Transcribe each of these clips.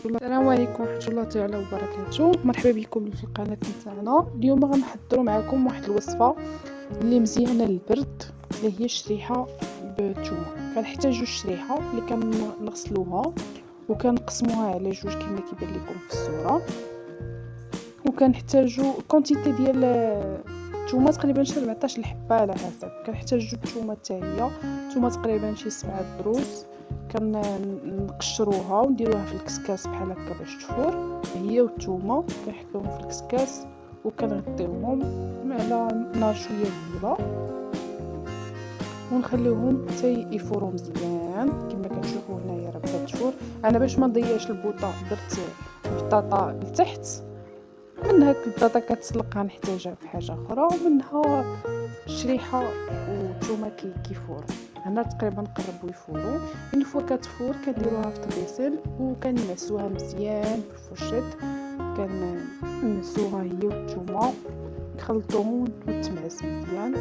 الله. السلام عليكم ورحمه الله تعالى وبركاته. مرحبا بكم في القناه نتاعنا. اليوم غنحضروا معكم واحد الوصفه اللي مزيانه للبرد، اللي هي الشريحه بالثومه. كنحتاجوا الشريحه اللي كنغسلوها وكنقسموها على جوج كما كيبان لكم في الصوره، وكنحتاجوا كونتيتي ديال الثومه تقريبا شي 14 حبه على حسب. كنحتاجوا الثومه حتى هي الثومه تقريبا شي 7 دروس، كنقشروها ونديروها في الكسكاس بحال هكا باش تفور هي والثومه. كنحطوهم في الكسكاس وكنغطيوهم على نار شويه كبيره ونخليوهم حتى يفوروا مزيان كما كتشوفوا هنايا. راه بدات تفور. انا باش ما نضيعش البوطه درت البطاطا لتحت، من هاك البطاطا كتسلق غنحتاجها في حاجه اخرى، ومنها الشريحه والثومه كيفوروا. هنا تقريبا قربوا يفوروا. من فوا كتفور كنديروها في الطبيسيل وكنمعسوها مزيان بالفرشيط. كنمعسوها هي والثومه نخلطوهم وتمعس مزيان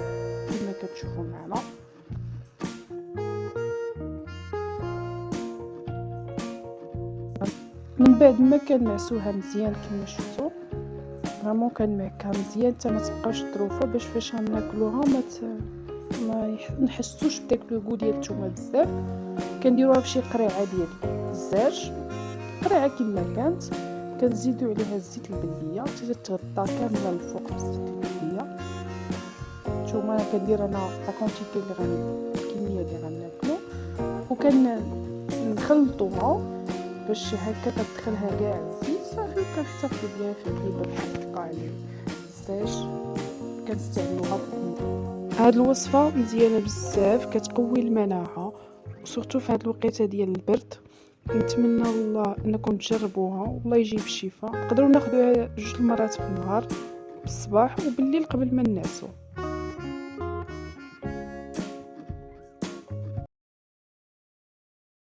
كما كتشوفوا معنا. من بعد ما كنمعسوها مزيان كما شفتوا فريمون كنمعكها مزيان حتى ما تبقاش ظروفه، باش فاش غناكلوها ما نحسوش بداك لو غو ديال الثومه بزاف. كنديروها فشي قريعه ديال الزاج، قريعه كما كانت. كنزيدوا عليها الزيت البلديه حتى تغطى كامله الفوق بالزيت البلديه. الثومه كندير انا لا كونتيتي الكميه اللي غناكلو، وكنخلطوها باش هكا كتدخلها كاع الزيت صافي. كنحتفظ بها في الكبه بحال هكا على الزاج كنستعملوها. هاد الوصفه مزيانه بزاف، كتقوي المناعه وسورتو في هاد الوقيته ديال البرد. نتمنى والله انكم تجربوها والله يجيب الشفاء. نقدروا ناخذوها 2 مرات في النهار، بالصباح وبالليل قبل ما ننعسوا.